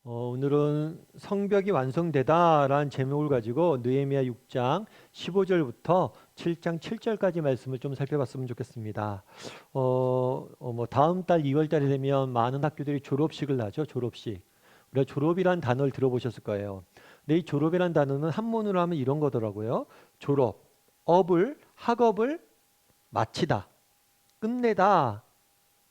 오늘은 성벽이 완성되다라는 제목을 가지고 느헤미야 6장 15절부터 7장 7절까지 말씀을 좀 살펴봤으면 좋겠습니다. 다음 달 2월 달이 되면 많은 학교들이 졸업식을 하죠. 졸업식. 우리가 졸업이란 단어를 들어보셨을 거예요. 근데 이 졸업이란 단어는 한문으로 하면 이런 거더라고요. 졸업, 학업을 마치다, 끝내다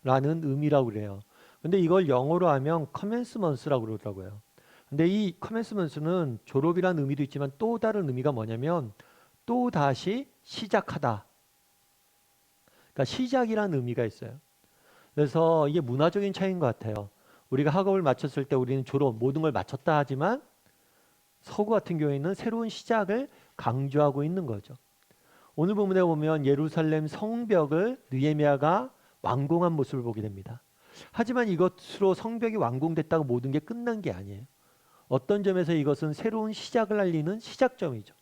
라는 의미라고 그래요. 근데 이걸 영어로 하면 commencements라고 그러더라고요. 근데 이 commencements는 졸업이라는 의미도 있지만 또 다른 의미가 뭐냐면 또 다시 시작하다. 그러니까 시작이라는 의미가 있어요. 그래서 이게 문화적인 차이인 것 같아요. 우리가 학업을 마쳤을 때 우리는 졸업 모든 걸 마쳤다 하지만 서구 같은 경우에는 새로운 시작을 강조하고 있는 거죠. 오늘 본문에 보면 예루살렘 성벽을 느헤미야가 완공한 모습을 보게 됩니다. 하지만 이것으로 성벽이 완공됐다고 모든 게 끝난 게 아니에요. 어떤 점에서 이것은 새로운 시작을 알리는 시작점이죠.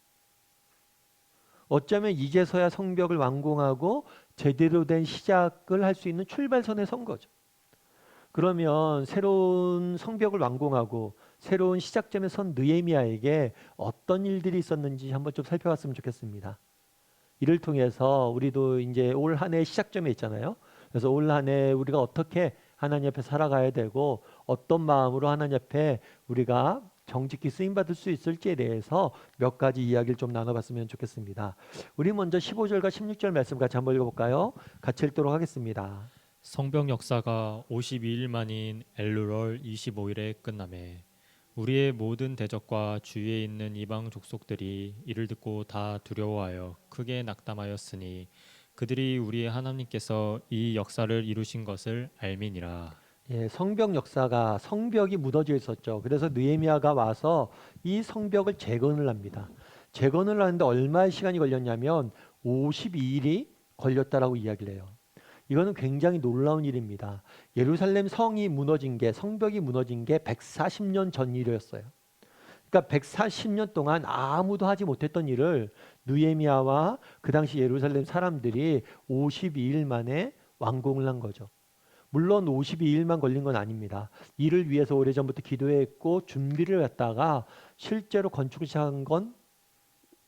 어쩌면 이제서야 성벽을 완공하고 제대로 된 시작을 할 수 있는 출발선에 선 거죠. 그러면 새로운 성벽을 완공하고 새로운 시작점에 선 느헤미야에게 어떤 일들이 있었는지 한번 좀 살펴봤으면 좋겠습니다. 이를 통해서 우리도 이제 올 한 해 시작점에 있잖아요. 그래서 올 한 해 우리가 어떻게 하나님 앞에 살아가야 되고 어떤 마음으로 하나님 앞에 우리가 정직히 쓰임 받을 수 있을지에 대해서 몇 가지 이야기를 좀 나눠봤으면 좋겠습니다. 우리 먼저 15절과 16절 말씀 같이 한번 읽어볼까요? 같이 읽도록 하겠습니다. 성벽 역사가 52일 만인 엘루럴 25일에 끝나매 우리의 모든 대적과 주위에 있는 이방 족속들이 이를 듣고 다 두려워하여 크게 낙담하였으니 그들이 우리의 하나님께서 이 역사를 이루신 것을 알미니라. 예, 성벽 역사가 성벽이 무너져 있었죠. 그래서 느헤미야가 와서 이 성벽을 재건을 합니다. 재건을 하는데 얼마의 시간이 걸렸냐면 52일이 걸렸다라고 이야기를 해요. 이거는 굉장히 놀라운 일입니다. 예루살렘 성이 무너진 게 성벽이 무너진 게 140년 전 일이었어요. 그러니까 140년 동안 아무도 하지 못했던 일을 느헤미야와 그 당시 예루살렘 사람들이 52일 만에 완공을 한 거죠. 물론 52일만 걸린 건 아닙니다. 이를 위해서 오래전부터 기도했고 준비를 했다가 실제로 건축을 시작한 건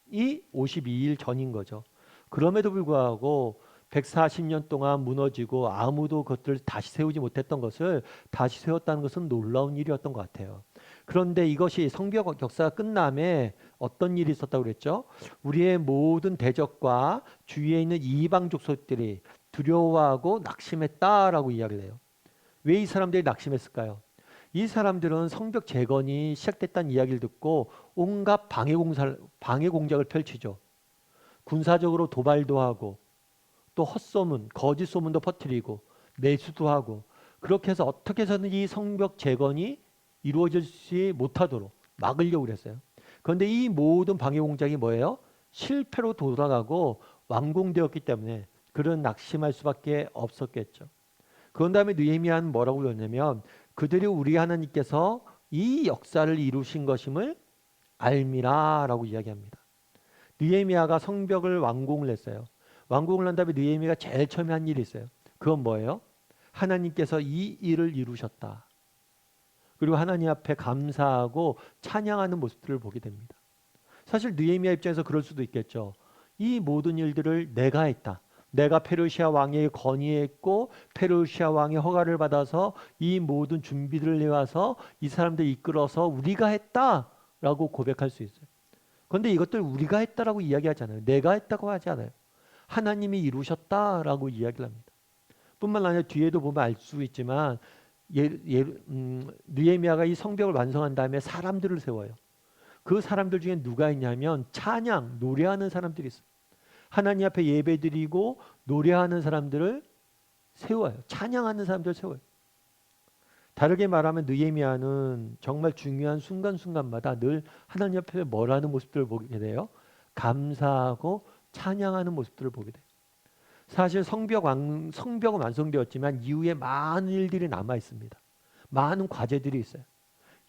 이 52일 전인 거죠. 그럼에도 불구하고 140년 동안 무너지고 아무도 그것들을 다시 세우지 못했던 것을 다시 세웠다는 것은 놀라운 일이었던 것 같아요. 그런데 이것이 성벽 역사가 끝남에 어떤 일이 있었다고 그랬죠? 우리의 모든 대적과 주위에 있는 이방 족속들이 두려워하고 낙심했다라고 이야기를 해요. 왜 이 사람들이 낙심했을까요? 이 사람들은 성벽 재건이 시작됐다는 이야기를 듣고 온갖 방해 공작을 펼치죠. 군사적으로 도발도 하고 또 헛소문, 거짓 소문도 퍼뜨리고 매수도 하고 그렇게 해서 어떻게 해서는 이 성벽 재건이 이루어지지 못하도록 막으려고 그랬어요. 그런데 이 모든 방해 공작이 뭐예요? 실패로 돌아가고 완공되었기 때문에 그런 낙심할 수밖에 없었겠죠. 그런 다음에 느헤미야는 뭐라고 그러냐면 그들이 우리 하나님께서 이 역사를 이루신 것임을 알미라라고 이야기합니다. 느헤미야가 성벽을 완공을 했어요. 완공을 한 다음에 느헤미야가 제일 처음에 한 일이 있어요. 그건 뭐예요? 하나님께서 이 일을 이루셨다. 그리고 하나님 앞에 감사하고 찬양하는 모습들을 보게 됩니다. 사실 느헤미야 입장에서 그럴 수도 있겠죠. 이 모든 일들을 내가 했다. 내가 페르시아 왕의 건의했고 페르시아 왕의 허가를 받아서 이 모든 준비들을 해와서 이 사람들 이끌어서 우리가 했다라고 고백할 수 있어요. 그런데 이것들 우리가 했다라고 이야기하잖아요. 내가 했다고 하지 않아요. 하나님이 이루셨다라고 이야기를 합니다. 뿐만 아니라 뒤에도 보면 알 수 있지만 느헤미야가 이 성벽을 완성한 다음에 사람들을 세워요. 그 사람들 중에 누가 있냐면 찬양, 노래하는 사람들이 있어요. 하나님 앞에 예배드리고 노래하는 사람들을 세워요. 찬양하는 사람들을 세워요. 다르게 말하면 느헤미야는 정말 중요한 순간순간마다 늘 하나님 앞에 뭐라는 모습들을 보게 돼요. 감사하고 찬양하는 모습들을 보게 돼요. 사실 성벽은 완성되었지만 이후에 많은 일들이 남아 있습니다. 많은 과제들이 있어요.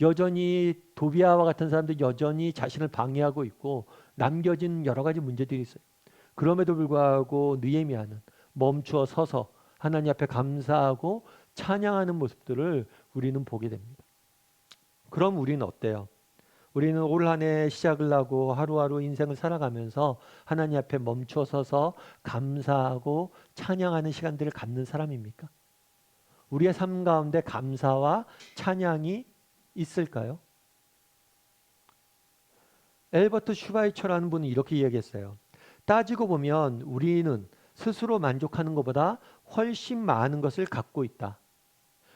여전히 도비아와 같은 사람들이 여전히 자신을 방해하고 있고 남겨진 여러 가지 문제들이 있어요. 그럼에도 불구하고 느헤미야는 멈추어 서서 하나님 앞에 감사하고 찬양하는 모습들을 우리는 보게 됩니다. 그럼 우리는 어때요? 우리는 올 한 해 시작을 하고 하루하루 인생을 살아가면서 하나님 앞에 멈춰 서서 감사하고 찬양하는 시간들을 갖는 사람입니까? 우리의 삶 가운데 감사와 찬양이 있을까요? 엘버트 슈바이처라는 분은 이렇게 이야기했어요. 따지고 보면 우리는 스스로 만족하는 것보다 훨씬 많은 것을 갖고 있다.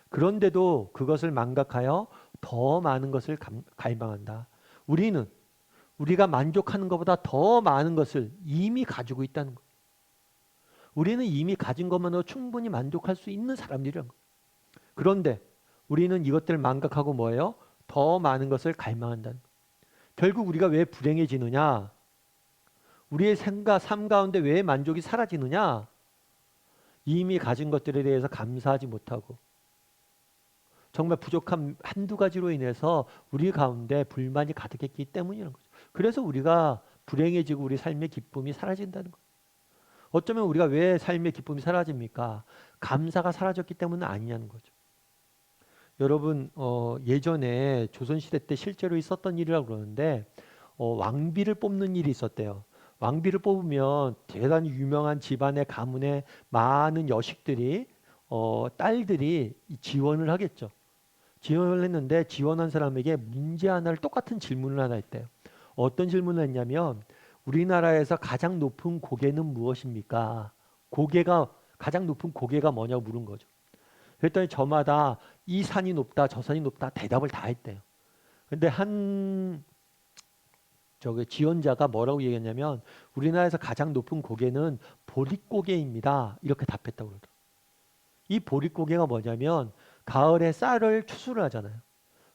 그런데도 그것을 망각하여 더 많은 것을 갈망한다. 우리는 우리가 만족하는 것보다 더 많은 것을 이미 가지고 있다는 거예요. 우리는 이미 가진 것만으로 충분히 만족할 수 있는 사람들이란 거예요. 그런데 우리는 이것들을 망각하고 뭐예요? 더 많은 것을 갈망한다는 거예요. 결국 우리가 왜 불행해지느냐? 우리의 생각, 삶 가운데 왜 만족이 사라지느냐? 이미 가진 것들에 대해서 감사하지 못하고 정말 부족한 한두 가지로 인해서 우리 가운데 불만이 가득했기 때문이라는 거죠. 그래서 우리가 불행해지고 우리 삶의 기쁨이 사라진다는 거예요. 어쩌면 우리가 왜 삶의 기쁨이 사라집니까? 감사가 사라졌기 때문은 아니냐는 거죠. 여러분 예전에 조선시대 때 실제로 있었던 일이라고 그러는데 왕비를 뽑는 일이 있었대요. 왕비를 뽑으면 대단히 유명한 집안의 가문의 많은 여식들이 딸들이 지원을 하겠죠. 지원을 했는데 지원한 사람에게 문제 하나를 똑같은 질문을 하나 했대요. 어떤 질문을 했냐면 우리나라에서 가장 높은 고개는 무엇입니까? 가장 높은 고개가 뭐냐고 물은 거죠. 그랬더니 저마다 이 산이 높다 저 산이 높다 대답을 다 했대요. 근데 한 지원자가 뭐라고 얘기했냐면 우리나라에서 가장 높은 고개는 보릿고개입니다. 이렇게 답했다고 그러더라고요. 이 보릿고개가 뭐냐면 가을에 쌀을 추수를 하잖아요.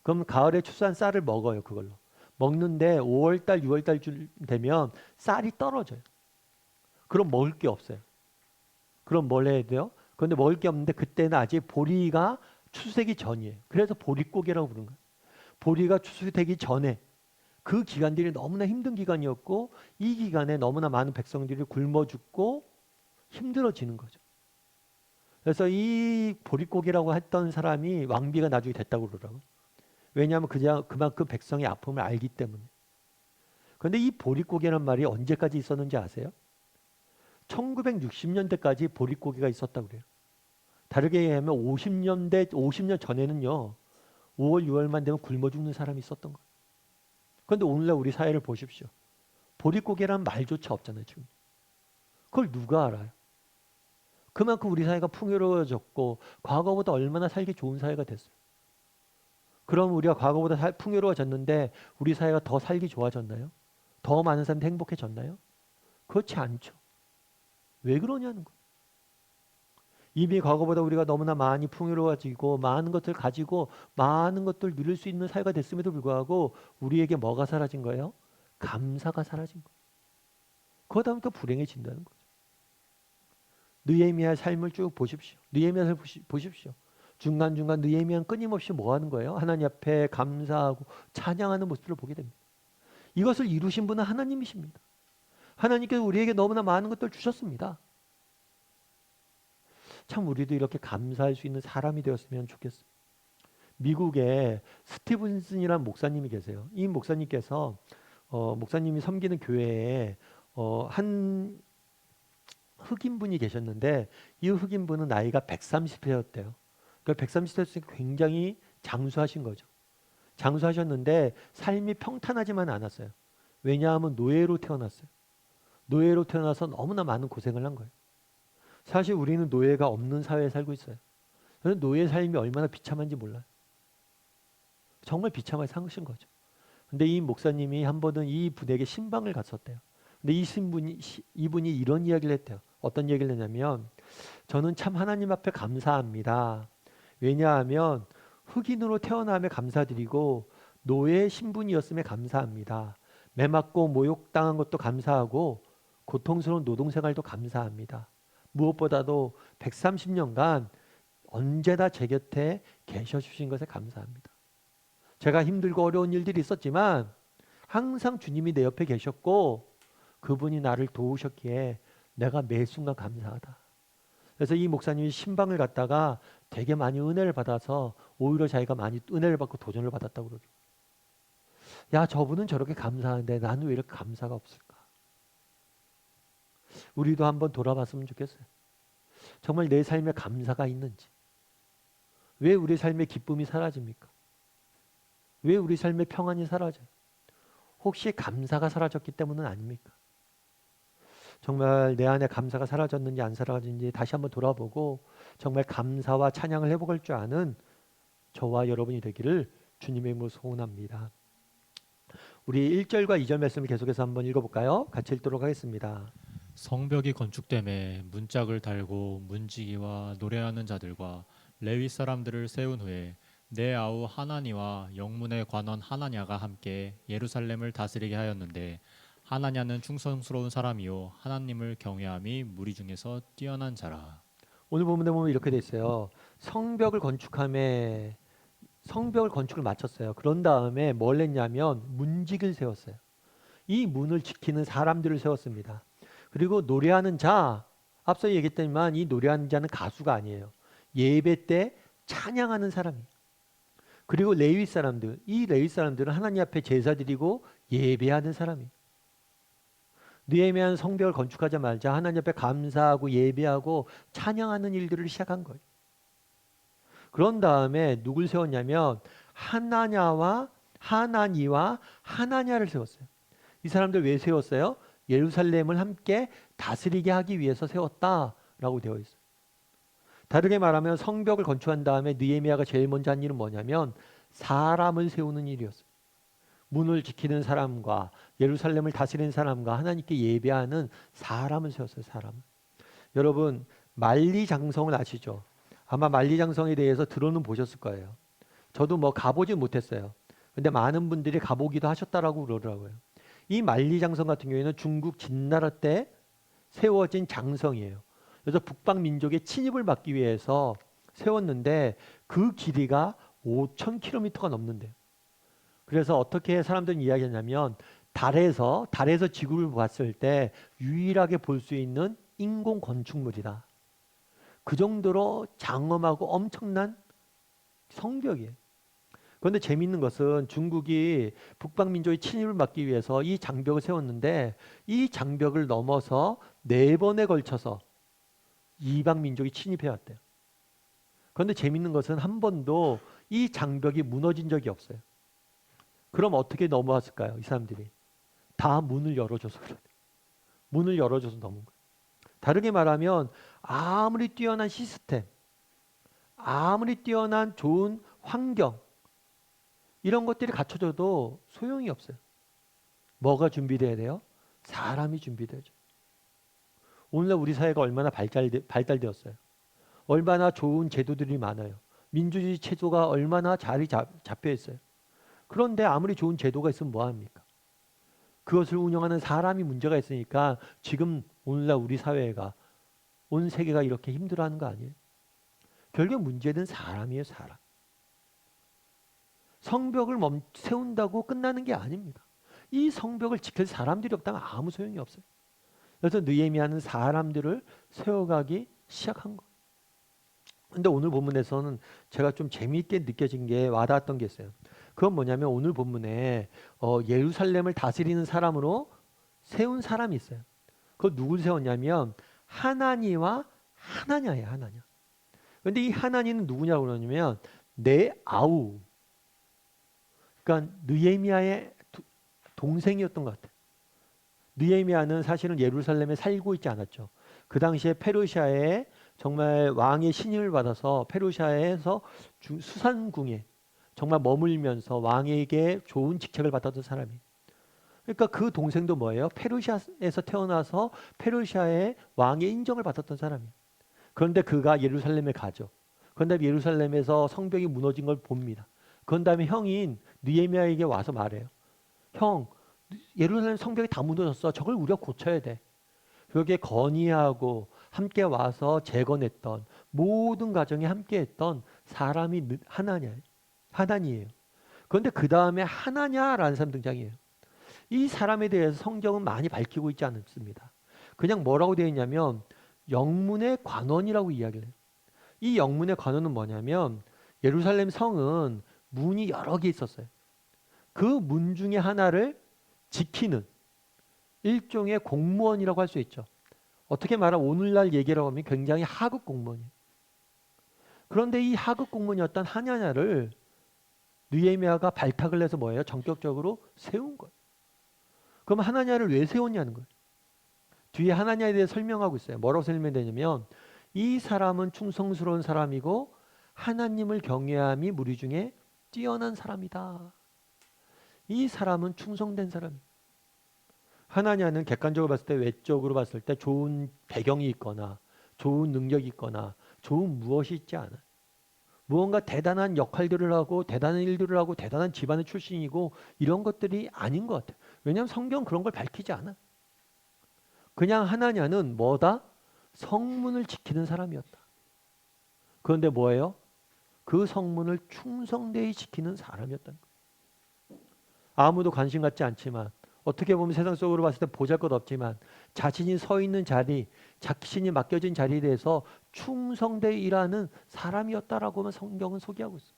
그럼 가을에 추수한 쌀을 먹어요. 그걸로. 먹는데 5월달, 6월달 되면 쌀이 떨어져요. 그럼 먹을 게 없어요. 그럼 뭘 해야 돼요? 그런데 먹을 게 없는데 그때는 아직 보리가 추수되기 전이에요. 그래서 보릿고개라고 부르는 거예요. 보리가 추수되기 전에 그 기간들이 너무나 힘든 기간이었고 이 기간에 너무나 많은 백성들이 굶어 죽고 힘들어지는 거죠. 그래서 이 보릿고개라고 했던 사람이 왕비가 나중에 됐다고 그러더라고요. 왜냐하면 그만큼 백성의 아픔을 알기 때문에. 그런데 이 보릿고개란 말이 언제까지 있었는지 아세요? 1960년대까지 보릿고개가 있었다고 그래요. 다르게 얘기하면 50년 전에는요. 5월, 6월만 되면 굶어 죽는 사람이 있었던 거예요. 그런데 오늘날 우리 사회를 보십시오. 보릿고개라는 말조차 없잖아요. 지금. 그걸 누가 알아요? 그만큼 우리 사회가 풍요로워졌고 과거보다 얼마나 살기 좋은 사회가 됐어요. 그럼 우리가 과거보다 풍요로워졌는데 우리 사회가 더 살기 좋아졌나요? 더 많은 사람들이 행복해졌나요? 그렇지 않죠. 왜 그러냐는 거예요. 이미 과거보다 우리가 너무나 많이 풍요로워지고 많은 것들 가지고 많은 것들 누릴 수 있는 사회가 됐음에도 불구하고 우리에게 뭐가 사라진 거예요? 감사가 사라진 거예요. 그러다 보니까 불행해진다는 거죠. 느헤미야의 삶을 쭉 보십시오. 느헤미야를 보십시오. 중간중간 느헤미야는 끊임없이 뭐 하는 거예요? 하나님 앞에 감사하고 찬양하는 모습을 보게 됩니다. 이것을 이루신 분은 하나님이십니다. 하나님께서 우리에게 너무나 많은 것들을 주셨습니다. 참 우리도 이렇게 감사할 수 있는 사람이 되었으면 좋겠어요. 미국에 스티븐슨이라는 목사님이 계세요. 이 목사님께서 목사님이 섬기는 교회에 한 흑인분이 계셨는데 이 흑인분은 나이가 130세였대요. 그러니까 130세였으니까 굉장히 장수하신 거죠. 장수하셨는데 삶이 평탄하지만 않았어요. 왜냐하면 노예로 태어났어요. 노예로 태어나서 너무나 많은 고생을 한 거예요. 사실 우리는 노예가 없는 사회에 살고 있어요. 저는 노예 삶이 얼마나 비참한지 몰라요. 정말 비참하게 사신 거죠. 근데 이 목사님이 한 번은 이 분에게 신방을 갔었대요. 근데 이분이 이런 이야기를 했대요. 어떤 얘기를 했냐면 저는 참 하나님 앞에 감사합니다. 왜냐하면 흑인으로 태어남에 감사드리고 노예 신분이었음에 감사합니다. 매 맞고 모욕당한 것도 감사하고 고통스러운 노동생활도 감사합니다. 무엇보다도 130년간 언제나 제 곁에 계셔주신 것에 감사합니다. 제가 힘들고 어려운 일들이 있었지만 항상 주님이 내 옆에 계셨고 그분이 나를 도우셨기에 내가 매 순간 감사하다. 그래서 이 목사님이 신방을 갔다가 되게 많이 은혜를 받아서 오히려 자기가 많이 은혜를 받고 도전을 받았다고 그러죠. 야, 저분은 저렇게 감사한데 나는 왜 이렇게 감사가 없을까? 우리도 한번 돌아봤으면 좋겠어요. 정말 내 삶에 감사가 있는지. 왜 우리 삶의 기쁨이 사라집니까? 왜 우리 삶의 평안이 사라져요? 혹시 감사가 사라졌기 때문은 아닙니까? 정말 내 안에 감사가 사라졌는지 안 사라졌는지 다시 한번 돌아보고 정말 감사와 찬양을 회복할 줄 아는 저와 여러분이 되기를 주님의 이름으로 소원합니다. 우리 1절과 2절 말씀을 계속해서 한번 읽어볼까요? 같이 읽도록 하겠습니다. 성벽이 건축됨에 문짝을 달고 문지기와 노래하는 자들과 레위 사람들을 세운 후에 내 아우 하나니와 영문의 관원 하나냐가 함께 예루살렘을 다스리게 하였는데 하나냐는 충성스러운 사람이요 하나님을 경외함이 무리 중에서 뛰어난 자라. 오늘 본문에 보면 이렇게 돼 있어요. 성벽을 건축을 마쳤어요. 그런 다음에 뭘 했냐면 문직을 세웠어요. 이 문을 지키는 사람들을 세웠습니다. 그리고 노래하는 자, 앞서 얘기했지만 이 노래하는 자는 가수가 아니에요. 예배 때 찬양하는 사람이에요. 그리고 레위 사람들, 이 레위 사람들은 하나님 앞에 제사 드리고 예배하는 사람이에요. 느헤미야는 성벽을 건축하자마자 하나님 앞에 감사하고 예배하고 찬양하는 일들을 시작한 거예요. 그런 다음에 누굴 세웠냐면 하나니와 하나냐를 세웠어요. 이 사람들 왜 세웠어요? 예루살렘을 함께 다스리게 하기 위해서 세웠다라고 되어 있어요. 다르게 말하면 성벽을 건축한 다음에 느헤미야가 제일 먼저 한 일은 뭐냐면 사람을 세우는 일이었어요. 문을 지키는 사람과 예루살렘을 다스리는 사람과 하나님께 예배하는 사람을 세웠어요. 사람. 여러분 만리장성을 아시죠? 아마 만리장성에 대해서 들어는 보셨을 거예요. 저도 뭐 가보진 못했어요. 근데 많은 분들이 가보기도 하셨다라고 그러더라고요. 이 만리장성 같은 경우에는 중국 진나라 때 세워진 장성이에요. 그래서 북방 민족의 침입을 막기 위해서 세웠는데 그 길이가 5,000km가 넘는데요. 그래서 어떻게 사람들은 이야기하냐면 달에서 지구를 봤을 때 유일하게 볼 수 있는 인공 건축물이다. 그 정도로 장엄하고 엄청난 성벽이에요. 그런데 재미있는 것은 중국이 북방 민족의 침입을 막기 위해서 이 장벽을 세웠는데 이 장벽을 넘어서 4번에 걸쳐서 이방 민족이 침입해 왔대요. 그런데 재미있는 것은 한 번도 이 장벽이 무너진 적이 없어요. 그럼 어떻게 넘어왔을까요? 이 사람들이 다 문을 열어줘서 그래요. 문을 열어줘서 넘은 거예요. 다르게 말하면 아무리 뛰어난 시스템, 아무리 뛰어난 좋은 환경 이런 것들이 갖춰져도 소용이 없어요. 뭐가 준비돼야 돼요? 사람이 준비되죠. 오늘날 우리 사회가 얼마나 발달되었어요. 얼마나 좋은 제도들이 많아요. 민주주의 체조가 얼마나 자리 잡혀 있어요. 그런데 아무리 좋은 제도가 있으면 뭐합니까? 그것을 운영하는 사람이 문제가 있으니까 지금 오늘날 우리 사회가 온 세계가 이렇게 힘들어하는 거 아니에요? 결국 문제는 사람이에요. 사람. 성벽을 세운다고 끝나는 게 아닙니다. 이 성벽을 지킬 사람들이 없다면 아무 소용이 없어요. 그래서 느헤미야는 사람들을 세워가기 시작한 거예요. 근데 오늘 본문에서는 제가 좀 재미있게 느껴진 게 와닿았던 게 있어요. 그건 뭐냐면 오늘 본문에 예루살렘을 다스리는 사람으로 세운 사람이 있어요. 그거 누굴 세웠냐면 하나니와 하나냐예요. 하나냐. 그런데 이 하나니는 누구냐고 그러냐면 내 아우. 그러니까 느헤미야의 동생이었던 것 같아요. 느헤미야는 사실은 예루살렘에 살고 있지 않았죠. 그 당시에 페르시아에 정말 왕의 신임을 받아서 페르시아에서 수산궁에 정말 머물면서 왕에게 좋은 직책을 받았던 사람이에요. 그러니까 그 동생도 뭐예요? 페르시아에서 태어나서 페르시아의 왕의 인정을 받았던 사람이에요. 그런데 그가 예루살렘에 가죠. 그런데 예루살렘에서 성벽이 무너진 걸 봅니다. 그런 다음에 형인 느헤미야에게 와서 말해요. 형, 예루살렘 성벽이 다 무너졌어. 저걸 우리가 고쳐야 돼. 그렇게 건의하고 함께 와서 재건했던 모든 과정에 함께했던 사람이 하나니예요. 그런데 그 다음에 하나냐라는 사람 등장해요. 이 사람에 대해서 성경은 많이 밝히고 있지 않습니다. 그냥 뭐라고 되어 있냐면 영문의 관원이라고 이야기를 해요. 이 영문의 관원은 뭐냐면 예루살렘 성은 문이 여러 개 있었어요. 그 문 중에 하나를 지키는 일종의 공무원이라고 할 수 있죠. 어떻게 말하면 오늘날 얘기라고 하면 굉장히 하급 공무원이에요. 그런데 이 하급 공무원이었던 하냐냐를 느헤미야가 발탁을 해서 뭐예요? 전격적으로 세운 거예요. 그럼 하나냐를 왜 세웠냐는 거예요. 뒤에 하나냐에 대해 설명하고 있어요. 뭐라고 설명되냐면 이 사람은 충성스러운 사람이고 하나님을 경외함이 무리 중에 뛰어난 사람이다. 이 사람은 충성된 사람. 하나냐는 객관적으로 봤을 때 외적으로 봤을 때 좋은 배경이 있거나 좋은 능력이 있거나 좋은 무엇이 있지 않아요. 무언가 대단한 역할들을 하고 대단한 일들을 하고 대단한 집안의 출신이고 이런 것들이 아닌 것 같아요. 왜냐하면 성경 그런 걸 밝히지 않아. 그냥 하나냐는 뭐다? 성문을 지키는 사람이었다. 그런데 뭐예요? 그 성문을 충성되이 지키는 사람이었다는 거예요. 아무도 관심 갖지 않지만 어떻게 보면 세상 속으로 봤을 때 보잘것없지만 자신이 서 있는 자리, 자신이 맡겨진 자리에 대해서 충성되이 일하는 사람이었다라고만 성경은 소개하고 있어요.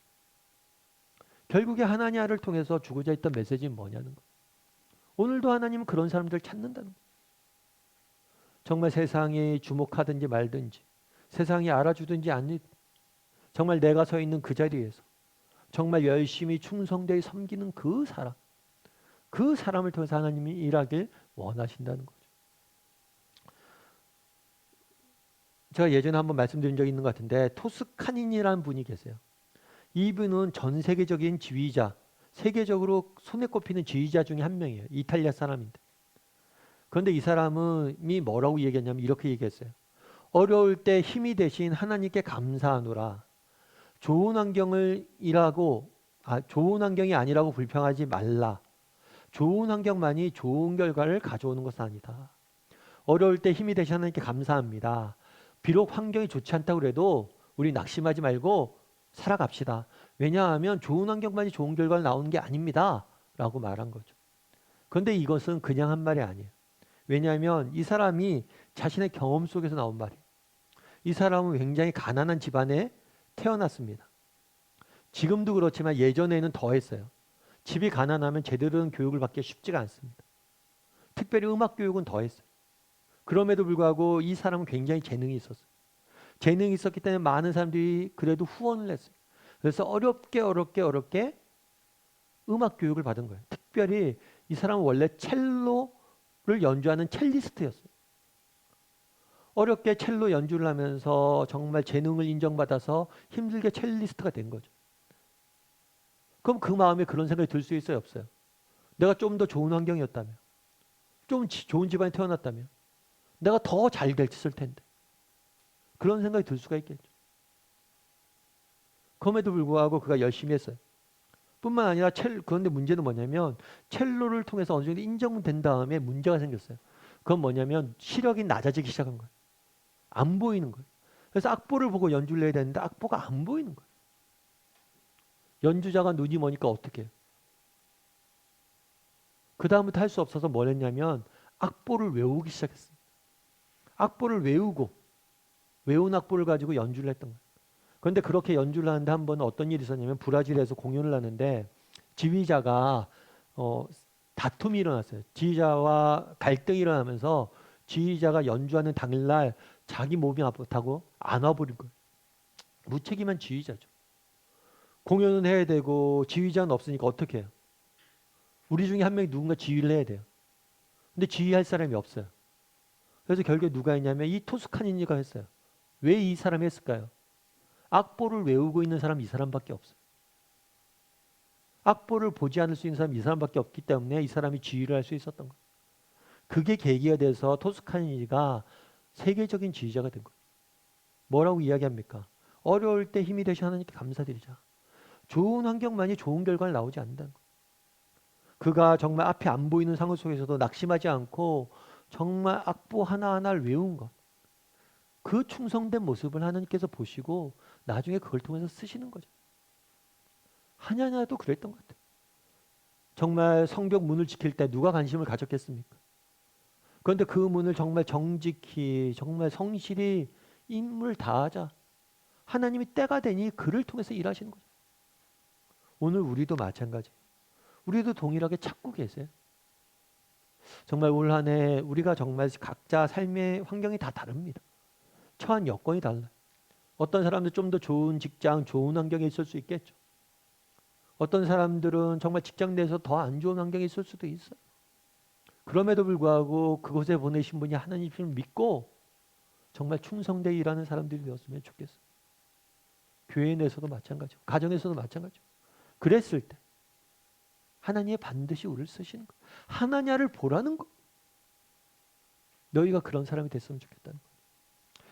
결국에 하나냐를 통해서 주고자 했던 메시지는 뭐냐는 거예요. 오늘도 하나님은 그런 사람들을 찾는다는 거예요. 정말 세상이 주목하든지 말든지 세상이 알아주든지 아니 정말 내가 서 있는 그 자리에서 정말 열심히 충성되이 섬기는 그 사람, 그 사람을 통해서 하나님이 일하길 원하신다는 거죠. 제가 예전에 한번 말씀드린 적이 있는 것 같은데 토스카닌이라는 분이 계세요. 이분은 전 세계적인 지휘자, 세계적으로 손에 꼽히는 지휘자 중에 한 명이에요. 이탈리아 사람인데. 그런데 이 사람이 뭐라고 얘기했냐면 이렇게 얘기했어요. 어려울 때 힘이 되신 하나님께 감사하노라. 좋은 환경을 일하고 좋은 환경이 아니라고 불평하지 말라. 좋은 환경만이 좋은 결과를 가져오는 것은 아니다. 어려울 때 힘이 되신 하나님께 감사합니다. 비록 환경이 좋지 않다고 해도 우리 낙심하지 말고 살아갑시다. 왜냐하면 좋은 환경만이 좋은 결과를 나오는 게 아닙니다. 라고 말한 거죠. 그런데 이것은 그냥 한 말이 아니에요. 왜냐하면 이 사람이 자신의 경험 속에서 나온 말이에요. 이 사람은 굉장히 가난한 집안에 태어났습니다. 지금도 그렇지만 예전에는 더했어요. 집이 가난하면 제대로 된 교육을 받기 쉽지가 않습니다. 특별히 음악 교육은 더했어요. 그럼에도 불구하고 이 사람은 굉장히 재능이 있었어요. 재능이 있었기 때문에 많은 사람들이 그래도 후원을 했어요. 그래서 어렵게 음악 교육을 받은 거예요. 특별히 이 사람은 원래 첼로를 연주하는 첼리스트였어요. 어렵게 첼로 연주를 하면서 정말 재능을 인정받아서 힘들게 첼리스트가 된 거죠. 그럼 그 마음에 그런 생각이 들 수 있어요, 없어요? 내가 좀 더 좋은 환경이었다면, 좀 좋은 집안에 태어났다면 내가 더 잘 됐을 텐데 그런 생각이 들 수가 있겠죠. 그럼에도 불구하고 그가 열심히 했어요. 뿐만 아니라 그런데 문제는 뭐냐면 첼로를 통해서 어느 정도 인정된 다음에 문제가 생겼어요. 그건 뭐냐면 시력이 낮아지기 시작한 거예요. 안 보이는 거예요. 그래서 악보를 보고 연주를 해야 되는데 악보가 안 보이는 거예요. 연주자가 눈이 머니까 어떻게 해요? 그 다음부터 할 수 없어서 뭘 했냐면 악보를 외우기 시작했어요. 악보를 외운 악보를 가지고 연주를 했던 거예요. 그런데 그렇게 연주를 하는데 한 번은 어떤 일이 있었냐면 브라질에서 공연을 하는데 지휘자가 다툼이 일어났어요. 지휘자와 갈등이 일어나면서 지휘자가 연주하는 당일날 자기 몸이 아프다고 안 와버린 거예요. 무책임한 지휘자죠. 공연은 해야 되고 지휘자는 없으니까 어떻게 해요? 우리 중에 한 명이 누군가 지휘를 해야 돼요. 근데 지휘할 사람이 없어요. 그래서 결국에 누가 했냐면 이 토스카니니가 했어요. 왜 이 사람이 했을까요? 악보를 외우고 있는 사람이 이 사람밖에 없어요. 악보를 보지 않을 수 있는 사람이 이 사람밖에 없기 때문에 이 사람이 지휘를 할 수 있었던 거예요. 그게 계기가 돼서 토스카니가 세계적인 지휘자가 된 거예요. 뭐라고 이야기합니까? 어려울 때 힘이 되신 하나님께 감사드리자. 좋은 환경만이 좋은 결과를 나오지 않는다는 거예요. 그가 정말 앞에 안 보이는 상황 속에서도 낙심하지 않고 정말 악보 하나하나를 외운 것. 그 충성된 모습을 하나님께서 보시고 나중에 그걸 통해서 쓰시는 거죠. 하냐냐도 그랬던 것 같아요. 정말 성벽 문을 지킬 때 누가 관심을 가졌겠습니까? 그런데 그 문을 정말 정직히 정말 성실히 임무를 다하자 하나님이 때가 되니 그를 통해서 일하시는 거죠. 오늘 우리도 마찬가지예요. 우리도 동일하게 찾고 계세요. 정말 올 한 해 우리가 정말 각자 삶의 환경이 다 다릅니다. 처한 여건이 달라요. 어떤 사람들 좀 더 좋은 직장, 좋은 환경에 있을 수 있겠죠. 어떤 사람들은 정말 직장 내에서 더 안 좋은 환경에 있을 수도 있어요. 그럼에도 불구하고 그곳에 보내신 분이 하나님을 믿고 정말 충성되게 일하는 사람들이 되었으면 좋겠어요. 교회 내에서도 마찬가지고 가정에서도 마찬가지고 그랬을 때 하나님이 반드시 우리를 쓰시는 거. 하나냐를 보라는 거. 너희가 그런 사람이 됐으면 좋겠다는 거.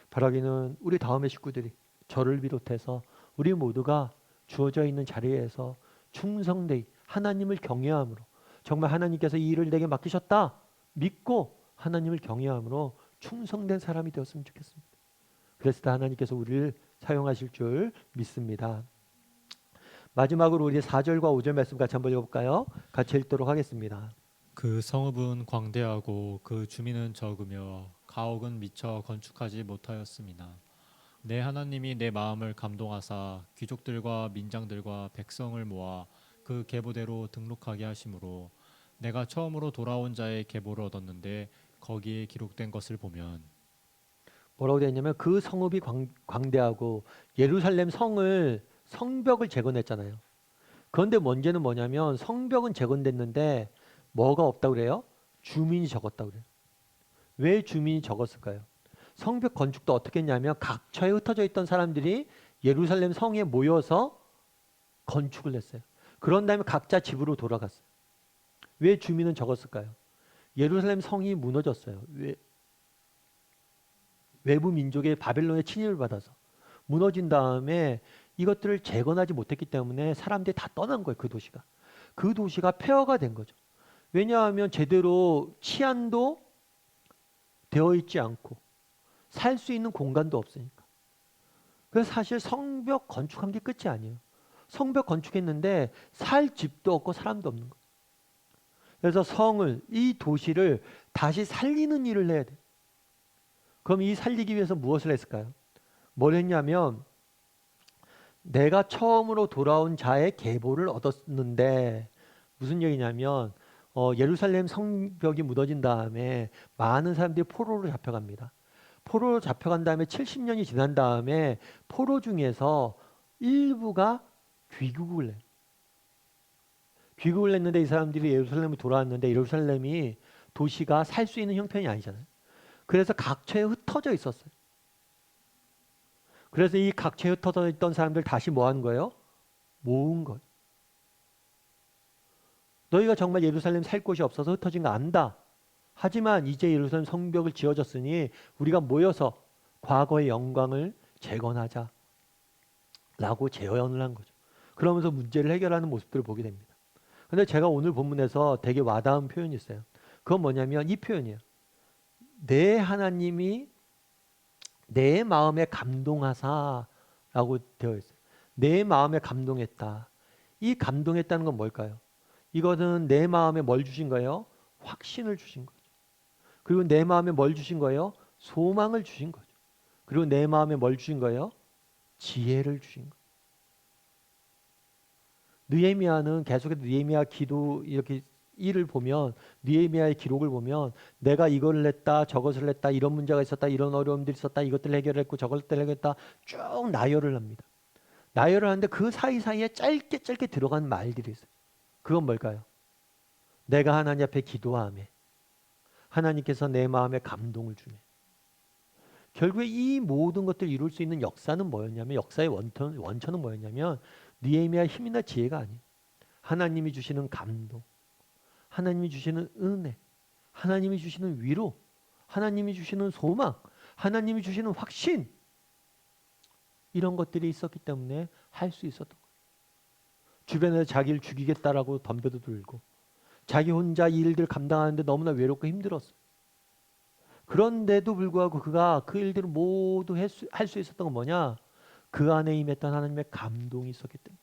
바라기는 우리 다음의 식구들이 저를 비롯해서 우리 모두가 주어져 있는 자리에서 충성되이 하나님을 경외함으로 정말 하나님께서 이 일을 내게 맡기셨다 믿고 하나님을 경외함으로 충성된 사람이 되었으면 좋겠습니다. 그랬을 때 하나님께서 우리를 사용하실 줄 믿습니다. 마지막으로 우리 4절과 5절 말씀 같이 한번 읽어볼까요? 같이 읽도록 하겠습니다. 그 성읍은 광대하고 그 주민은 적으며 가옥은 미처 건축하지 못하였습니다. 내 하나님이 내 마음을 감동하사 귀족들과 민장들과 백성을 모아 그 계보대로 등록하게 하심으로 내가 처음으로 돌아온 자의 계보를 얻었는데 거기에 기록된 것을 보면 뭐라고 되어 있냐면 그 성읍이 광대하고 예루살렘 성벽을 재건했잖아요. 그런데 문제는 뭐냐면 성벽은 재건됐는데 뭐가 없다고 그래요? 주민이 적었다고 그래요. 왜 주민이 적었을까요? 성벽 건축도 어떻게 했냐면 각처에 흩어져 있던 사람들이 예루살렘 성에 모여서 건축을 했어요. 그런 다음에 각자 집으로 돌아갔어요. 왜 주민은 적었을까요? 예루살렘 성이 무너졌어요. 외부 민족의 바벨론의 침입을 받아서 무너진 다음에 이것들을 재건하지 못했기 때문에 사람들이 다 떠난 거예요. 그 도시가. 그 도시가 폐허가 된 거죠. 왜냐하면 제대로 치안도 되어 있지 않고 살 수 있는 공간도 없으니까. 그래서 사실 성벽 건축한 게 끝이 아니에요. 성벽 건축했는데 살 집도 없고 사람도 없는 거예요. 그래서 이 도시를 다시 살리는 일을 해야 돼요. 그럼 이 살리기 위해서 무엇을 했을까요? 뭘 했냐면 내가 처음으로 돌아온 자의 계보를 얻었는데 무슨 얘기냐면 예루살렘 성벽이 무너진 다음에 많은 사람들이 포로로 잡혀갑니다. 포로로 잡혀간 다음에 70년이 지난 다음에 포로 중에서 일부가 귀국을 해요. 귀국을 했는데 이 사람들이 예루살렘에 돌아왔는데 예루살렘이 도시가 살 수 있는 형편이 아니잖아요. 그래서 각처에 흩어져 있었어요. 그래서 이 각처에 흩어져 있던 사람들 다시 뭐 하는 거예요? 모은 거예요. 너희가 정말 예루살렘 살 곳이 없어서 흩어진 거 안다. 하지만 이제 예루살렘 성벽을 지어졌으니 우리가 모여서 과거의 영광을 재건하자 라고 제언을 한 거죠. 그러면서 문제를 해결하는 모습들을 보게 됩니다. 근데 제가 오늘 본문에서 되게 와닿은 표현이 있어요. 그건 뭐냐면 이 표현이에요. 내 하나님이 내 마음에 감동하사 라고 되어 있어요. 내 마음에 감동했다. 이 감동했다는 건 뭘까요? 이거는 내 마음에 뭘 주신 거예요? 확신을 주신 거죠. 그리고 내 마음에 뭘 주신 거예요? 소망을 주신 거죠. 그리고 내 마음에 뭘 주신 거예요? 지혜를 주신 거예요. 느헤미야는 계속해서 느헤미야 기도 이렇게 일을 보면 느헤미야의 기록을 보면 내가 이걸 했다 저것을 했다 이런 문제가 있었다 이런 어려움들이 있었다 이것들 해결했고 저것들 해결했다 쭉 나열을 합니다. 나열을 하는데 그 사이사이에 짧게 들어간 말들이 있어요. 그건 뭘까요? 내가 하나님 앞에 기도하며 하나님께서 내 마음에 감동을 주네. 결국에 이 모든 것들을 이룰 수 있는 역사는 뭐였냐면 역사의 원천은 뭐였냐면 느헤미야의 힘이나 지혜가 아니에요. 하나님이 주시는 감동, 하나님이 주시는 은혜, 하나님이 주시는 위로, 하나님이 주시는 소망, 하나님이 주시는 확신 이런 것들이 있었기 때문에 할 수 있었던 거예요. 주변에서 자기를 죽이겠다라고 덤벼도 들고 자기 혼자 이 일들 감당하는데 너무나 외롭고 힘들었어요. 그런데도 불구하고 그가 그 일들을 모두 할 수 있었던 건 뭐냐? 그 안에 임했던 하나님의 감동이 있었기 때문에.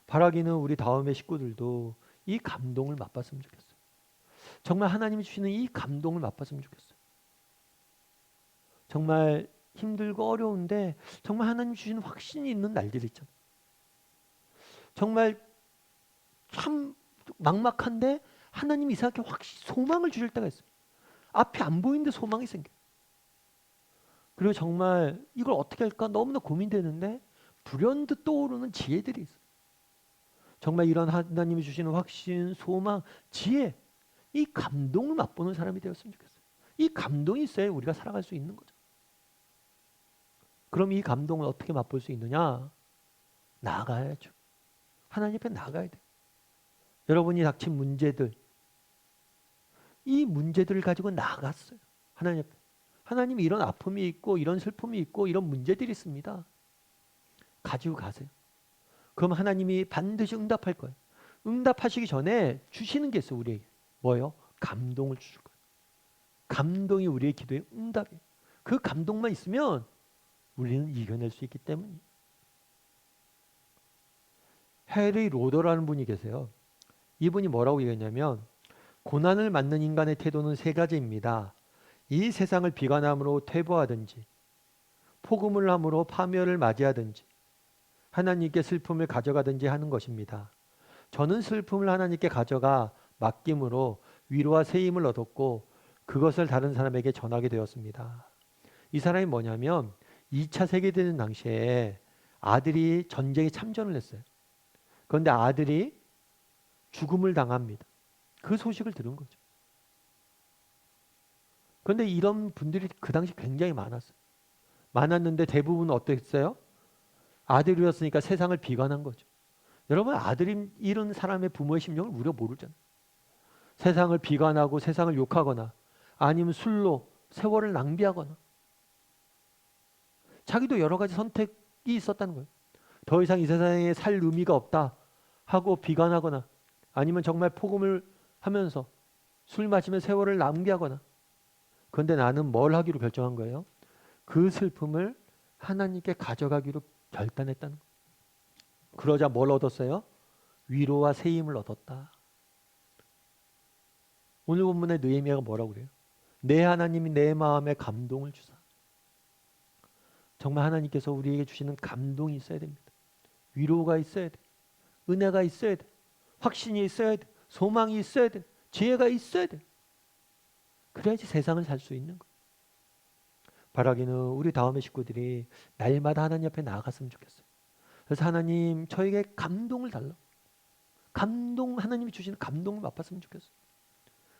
바라기는 우리 다음의 식구들도 이 감동을 맛봤으면 좋겠어요. 정말 하나님이 주시는 이 감동을 맛봤으면 좋겠어요. 정말 힘들고 어려운데 정말 하나님 주시는 확신이 있는 날들이 있잖아요. 정말 참 막막한데 하나님이 이상하게 소망을 주실 때가 있어요. 앞이 안 보이는데 소망이 생겨요. 그리고 정말 이걸 어떻게 할까 너무나 고민되는데 불현듯 떠오르는 지혜들이 있어요. 정말 이런 하나님이 주시는 확신, 소망, 지혜, 이 감동을 맛보는 사람이 되었으면 좋겠어요. 이 감동이 있어야 우리가 살아갈 수 있는 거죠. 그럼 이 감동을 어떻게 맛볼 수 있느냐? 나아가야죠. 하나님 앞에 나가야 돼요. 여러분이 닥친 문제들, 이 문제들을 가지고 나갔어요. 하나님 앞에. 하나님이 이런 아픔이 있고 이런 슬픔이 있고 이런 문제들이 있습니다. 가지고 가세요. 그럼 하나님이 반드시 응답할 거예요. 응답하시기 전에 주시는 게 있어요. 우리에게. 뭐예요? 감동을 주실 거예요. 감동이 우리의 기도의 응답이에요. 그 감동만 있으면 우리는 이겨낼 수 있기 때문이에요. 해리 로더라는 분이 계세요. 이분이 뭐라고 얘기했냐면 고난을 맞는 인간의 태도는 세 가지입니다. 이 세상을 비관함으로 퇴보하든지 폭음을 함으로 파멸을 맞이하든지 하나님께 슬픔을 가져가든지 하는 것입니다. 저는 슬픔을 하나님께 가져가 맡김으로 위로와 세임을 얻었고 그것을 다른 사람에게 전하게 되었습니다. 이 사람이 뭐냐면 2차 세계대전 당시에 아들이 전쟁에 참전을 했어요. 그런데 아들이 죽음을 당합니다. 그 소식을 들은 거죠. 그런데 이런 분들이 그 당시 굉장히 많았어요. 많았는데 대부분 어땠어요? 아들이었으니까 세상을 비관한 거죠. 여러분 아들이 잃은 사람의 부모의 심정을 우리가 모르잖아요. 세상을 비관하고 세상을 욕하거나 아니면 술로 세월을 낭비하거나 자기도 여러 가지 선택이 있었다는 거예요. 더 이상 이 세상에 살 의미가 없다 하고 비관하거나 아니면 정말 폭음을 하면서 술 마시며 세월을 낭비하거나 그런데 나는 뭘 하기로 결정한 거예요? 그 슬픔을 하나님께 가져가기로 결단했다는 거예요. 그러자 뭘 얻었어요? 위로와 세임을 얻었다. 오늘 본문의 느헤미야가 뭐라고 그래요? 내 하나님이 내 마음에 감동을 주사. 정말 하나님께서 우리에게 주시는 감동이 있어야 됩니다. 위로가 있어야 돼. 은혜가 있어야 돼. 확신이 있어야 돼. 소망이 있어야 돼. 지혜가 있어야 돼. 그래야지 세상을 살 수 있는 거예요. 바라기는 우리 다음의 식구들이 날마다 하나님 앞에 나아갔으면 좋겠어요. 그래서 하나님 저에게 감동을 달라. 감동 하나님이 주시는 감동을 맛봤으면 좋겠어요.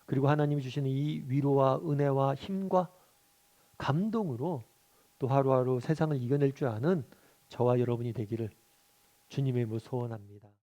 그리고 하나님이 주시는 이 위로와 은혜와 힘과 감동으로 또 하루하루 세상을 이겨낼 줄 아는 저와 여러분이 되기를 주님의 이름으로 소원합니다.